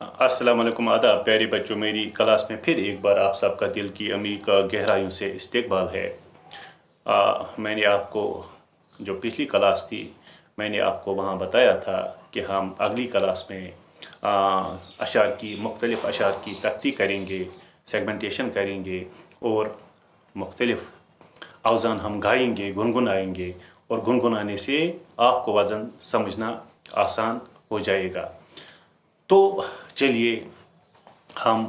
अस्सलाम वालेकुम आदाब प्यारे बच्चों, मेरी क्लास में फिर एक बार आप सबका दिल की अमी का गहराइयों से इस्तकबाल है। मैंने आपको जो पिछली क्लास थी, मैंने आपको वहाँ बताया था कि हम अगली क्लास में अशार की मुख्तलिफ़ अशार की तख्ती करेंगे, सेगमेंटेशन करेंगे और मुख्तलिफ़ अवज़ान हम गाएंगे, गुनगुनाएंगे और गुनगुनाने से आपको वज़न समझना आसान हो जाएगा। तो चलिए हम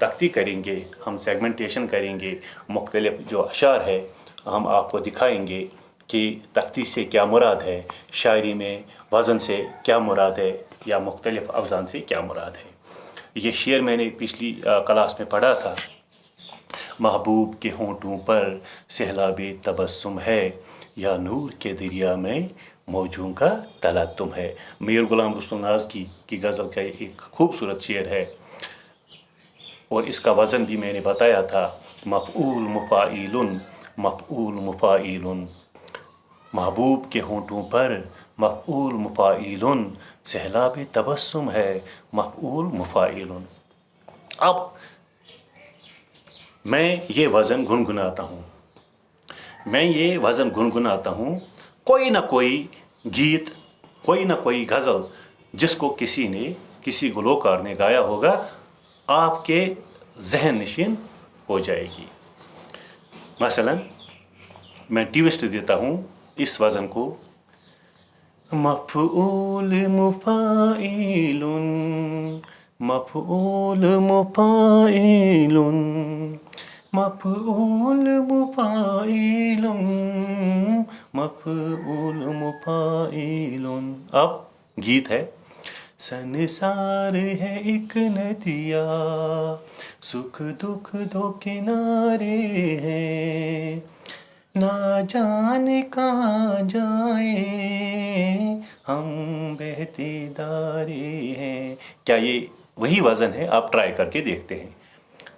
तख्ती करेंगे, हम सेगमेंटेशन करेंगे, मुख्तलिफ़ जो अशार है हम आपको दिखाएंगे कि तख्ती से क्या मुराद है, शायरी में वज़न से क्या मुराद है या मुख्तलिफ़ अवज़ान से क्या मुराद है। ये शेर मैंने पिछली क्लास में पढ़ा था। महबूब के होंठों पर सैलाबे तबस्सुम है, या नूर के दरिया में मौजों का तलत्तुम है। मीर गुलाम रुस्तुम नाज़की की गज़ल का एक खूबसूरत शेर है और इसका वज़न भी मैंने बताया था। मफ़ऊल मुफ़ाइलुन, मफ़ऊल मुफ़ाइलुन, महबूब के होंठों पर मफ़ऊल मुफ़ाइलुन, सैलाबे तबस्सुम है, मफ़ऊल मुफ़ाइलुन। अब मैं ये वज़न गुनगुनाता हूँ, कोई ना कोई गीत, कोई ना कोई गज़ल जिसको किसी गुलकार ने गाया होगा, आपके जहन नशीन हो जाएगी। मसलन मैं ट्विस्ट देता हूँ इस वज़न को। मफ़ऊल मुफ़ाइलुन, मफ़ऊल मुफ़ाइलुन, मफ़ऊल मुफ़ाइलुन, मफ़ऊल मुफ़ाइलुन। अब गीत है। संसार है एक नदिया, सुख दुख दो किनारे हैं, ना जाने कहाँ जाए हम बहते दारे हैं। क्या ये वही वज़न है? आप ट्राई करके देखते हैं।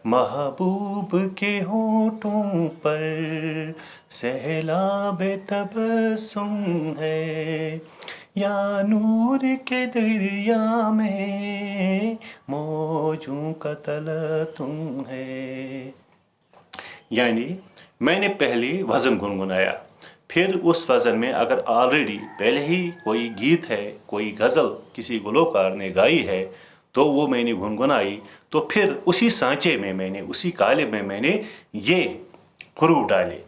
महबूब के होठों पर सैलाब तबस्सुम है, या नूर के दरिया में मौजों का तलत्तुम है। यानी मैंने पहले वज़न गुनगुनाया, फिर उस वज़न में अगर ऑलरेडी पहले ही कोई गीत है, कोई गज़ल किसी गुलकार ने गाई है, तो वो मैंने गुनगुनाई, तो फिर उसी सांचे में मैंने, उसी कालिब में मैंने ये हुरूफ डाले,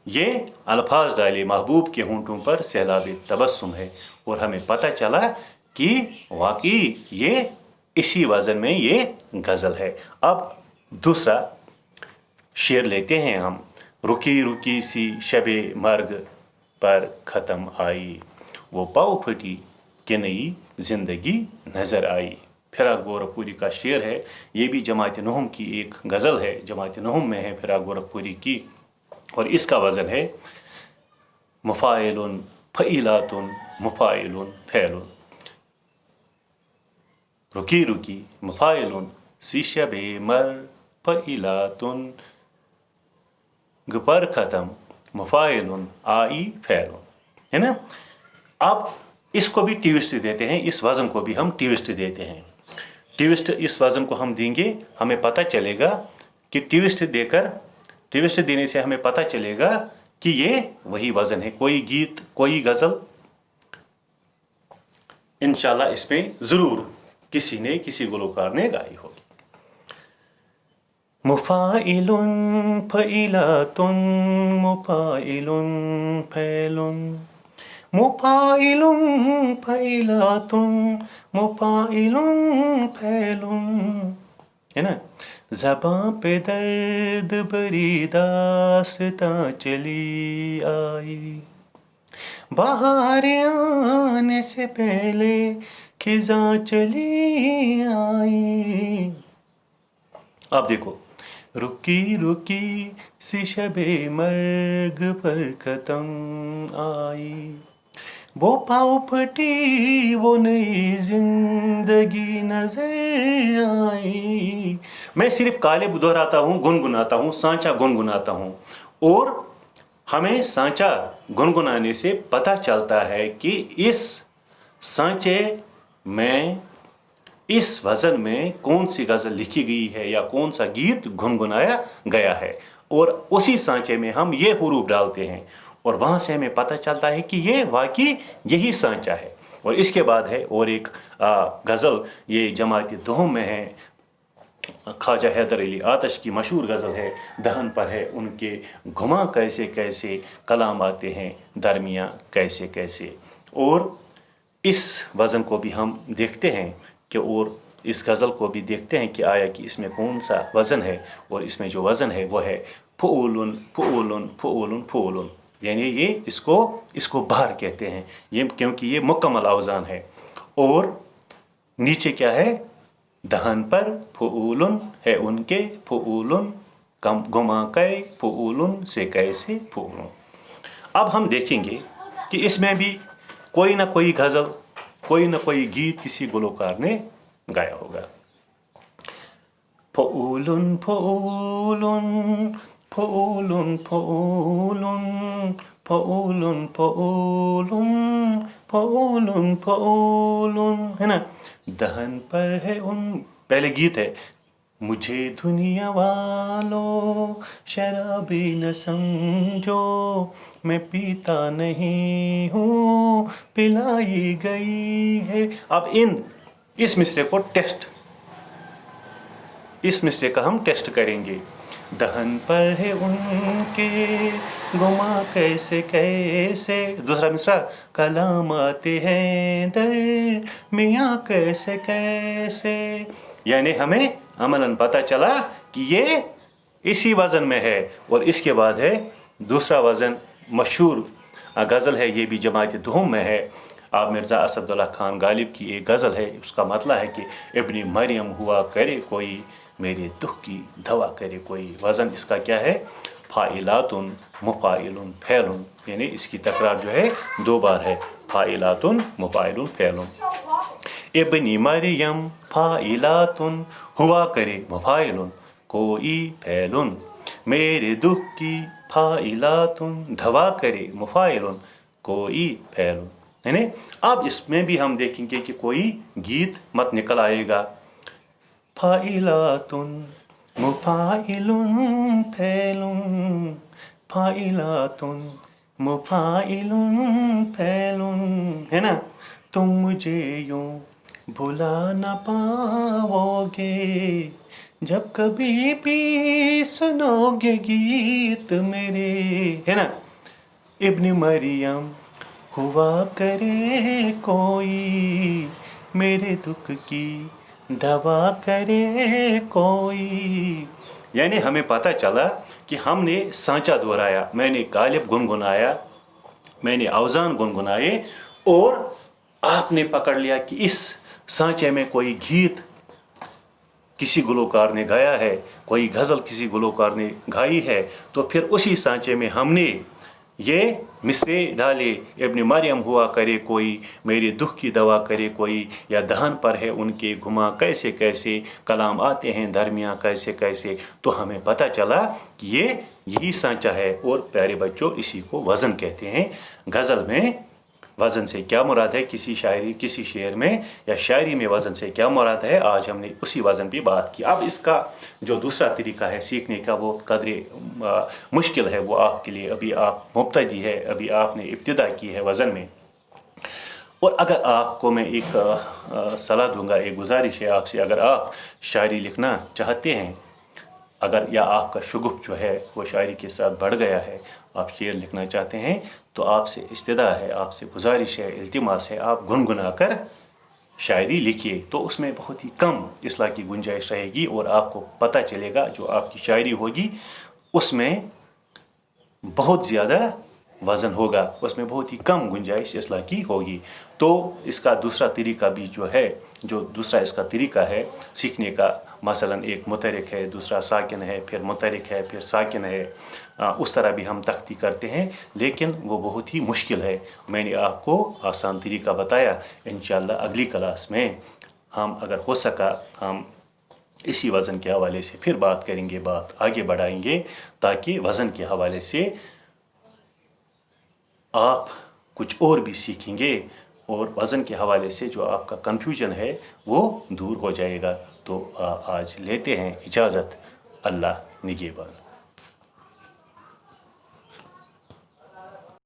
ये अल्फाज डाले। महबूब के होंठों पर सैलाब तबस्सुम है, और हमें पता चला कि वाकई ये इसी वज़न में ये गज़ल है। अब दूसरा शेर लेते हैं हम। रुकी रुकी सी शबे मर्ग पर ख़त्म आई, वो पाँव फटी कि नई ज़िंदगी नज़र आई। फिराक गोरखपुरी का शेर है। ये भी जमात नहुम की एक गज़ल है, जमात नहुम में है फिराक गोरखपुरी की, और इसका वज़न है मुफ़ाइलुन फ़ईलातुन मुफ़ाइलुन फ़ैलुन। रुकी रुकी मुफ़ाइलुन सी शबे मर्ग फ़ईलातुन, पर ख़त्म मुफ़ाइलुन आई फैलुन, है ना। अब इसको भी ट्विस्ट देते हैं, इस वज़न को भी हम ट्विस्ट देते हैं। ट्विस्ट इस वज़न को हम देंगे, हमें पता चलेगा कि ट्विस्ट देने से हमें पता चलेगा कि ये वही वज़न है। कोई गीत, कोई गज़ल इंशाल्लाह इसमें ज़रूर किसी गुलकार ने गाई होगी। मुफ़ाइलुन फ़ईलातुन, मुफ़ाइलुन फ़ैलुन, मुफ़ाइलुन फ़ईलातुन, मुफ़ाइलुन फ़ैलुन, है ना। ज़बां पे दर्द भरी दास्तां चली आई, बाहर आने से पहले खिज़ां चली आई। अब देखो, रुकी रुकी सी शबे मर्ग पर ख़त्म आई, वो पाँव फटी वो नई जिंदगी नजर आई। मैं सिर्फ कालिब दोहराता हूँ, गुनगुनाता हूँ, सांचा गुनगुनाता हूँ, और हमें सांचा गुनगुनाने से पता चलता है कि इस सांचे में इस वज़न में कौन सी गज़ल लिखी गई है या कौन सा गीत गुनगुनाया गया है, और उसी सांचे में हम ये हुरूफ डालते हैं और वहाँ से हमें पता चलता है कि ये वाकई यही सांचा है। और इसके बाद है और एक गज़ल, ये जमात दुहम में है, ख्वाजा हैदर अली आतश की मशहूर गज़ल है, दहन पर है उनके घुमा कैसे कैसे कलाम आते हैं दरमियाँ कैसे कैसे। और इस वज़न को भी हम देखते हैं कि, और इस गज़ल को भी देखते हैं कि आया कि इसमें कौन सा वज़न है, और इसमें जो वज़न है वो है फ़ुऊलुन फ़ुऊलुन फ़ुऊलुन फ़ुऊलुन, यानी ये इसको बार कहते हैं ये, क्योंकि ये मुकम्मल अवज़ान है। और नीचे क्या है, दहन पर फ़ुऊलुन है उनके फ़ुऊलुन, कम घुमा कै फ़ुऊलुन से कैसे फ़ुऊलुन। अब हम देखेंगे कि इसमें भी कोई ना कोई गज़ल, कोई ना कोई गीत किसी गुलकार ने गाया होगा। फ़ुऊलुन फ़ुऊलुन फ़ुऊलुन फ़ुऊलुन फ़ुऊलुन फ़ुऊलुन फ़ुऊलुन फ़ुऊलुन, है ना। दहन पर है उन, पहले गीत है, मुझे दुनिया वालों शराबी न समझो, मैं पीता नहीं हूँ पिलाई गई है। अब इस मिसरे को इस मिसरे का हम टेस्ट करेंगे। दहन पर है उनके गुमा कैसे कैसे, दूसरा मिसरा, कलाम आते हैं दर मियाँ कैसे कैसे, यानी हमें अमलन पता चला कि ये इसी वज़न में है। और इसके बाद है दूसरा वज़न, मशहूर गज़ल है, ये भी जमात दुहम में है, आप मिर्ज़ा असदुल्ला खान गालिब की एक गज़ल है। उसका मतलब है कि इब्नी मरियम हुआ करे कोई, मेरे दुख की दवा करे कोई। वज़न इसका क्या है, फ़ाइलातुन मुफ़ाइलुन फ़ैलुन, यानी इसकी तकरार जो है 2 बार है, फ़ाइलातुन मुफ़ाइलुन फ़ैलुन। इब्नी मरियम फ़ाइलातुन हुआ करे मुफ़ाइलुन कोई फ़ैलुन, मेरे दुख की फ़ाइलातुन दवा करे मुफ़ाइलुन कोई फ़ैलुन, है ना। अब इसमें भी हम देखेंगे कि कोई गीत मत निकल आएगा। फ़ाइलातुन मुफ़ाइलुन फ़ैलुन फ़ाइलातुन मुफ़ाइलुन फ़ैलुन, है ना। तुम मुझे यूं भुला न पाओगे जब कभी भी सुनोगे गीत मेरे, है ना। इब्न मरियम हुआ करे कोई, मेरे दुख की दवा करे कोई, यानी हमें पता चला कि हमने सांचा दोहराया, मैंने गालिब गुनगुनाया, मैंने अवज़ान गुनगुनाए, और आपने पकड़ लिया कि इस सांचे में कोई गीत किसी गुलकार ने गाया है, कोई गज़ल किसी गुलकार ने गाई है। तो फिर उसी सांचे में हमने ये मिसरे डाले, इब्न मरियम हुआ करे कोई, मेरे दुख की दवा करे कोई, या दहन पर है उनके घुमा कैसे कैसे कलाम आते हैं दरमियाँ कैसे कैसे। तो हमें पता चला कि यही सांचा है। और प्यारे बच्चों, इसी को वज़न कहते हैं। गज़ल में वज़न से क्या मुराद है, किसी शेर में या शायरी में वज़न से क्या मुराद है, आज हमने उसी वज़न पे बात की। अब इसका जो दूसरा तरीका है सीखने का, वो कदरे मुश्किल है, वो आपके लिए, अभी आप मुब्तदी है, अभी आपने इब्तिदा की है वज़न में। और अगर आपको मैं एक सलाह दूंगा, एक गुजारिश है आपसे, अगर आप शायरी लिखना चाहते हैं, अगर या आपका शुगुफ जो है वो शायरी के साथ बढ़ गया है, आप शेर लिखना चाहते हैं, तो आपसे इस्तिदा है, आपसे गुजारिश है, इल्तिमास है, आप गुनगुना कर शायरी लिखिए। तो उसमें बहुत ही कम इस्लाह की गुंजाइश रहेगी, और आपको पता चलेगा जो आपकी शायरी होगी उसमें बहुत ज़्यादा वज़न होगा, उसमें बहुत ही कम गुंजाइश इस्लाह की होगी। तो इसका दूसरा तरीका भी जो है, जो दूसरा इसका तरीका है सीखने का, मसलन एक मुतहरिक है, दूसरा साकिन है, फिर मुतहरिक है, फिर साकिन है, उस तरह भी हम तख्ती करते हैं, लेकिन वो बहुत ही मुश्किल है। मैंने आपको आसान तरीका बताया। इंशाअल्लाह अगली क्लास में हम अगर हो सका हम इसी वज़न के हवाले से फिर बात करेंगे, बात आगे बढ़ाएंगे, ताकि वज़न के हवाले से आप कुछ और भी सीखेंगे। اور وزن کے حوالے سے جو آپ کا کنفیوژن ہے وہ دور ہو جائے گا. تو آج لیتے ہیں اجازت. اللہ نگہبان.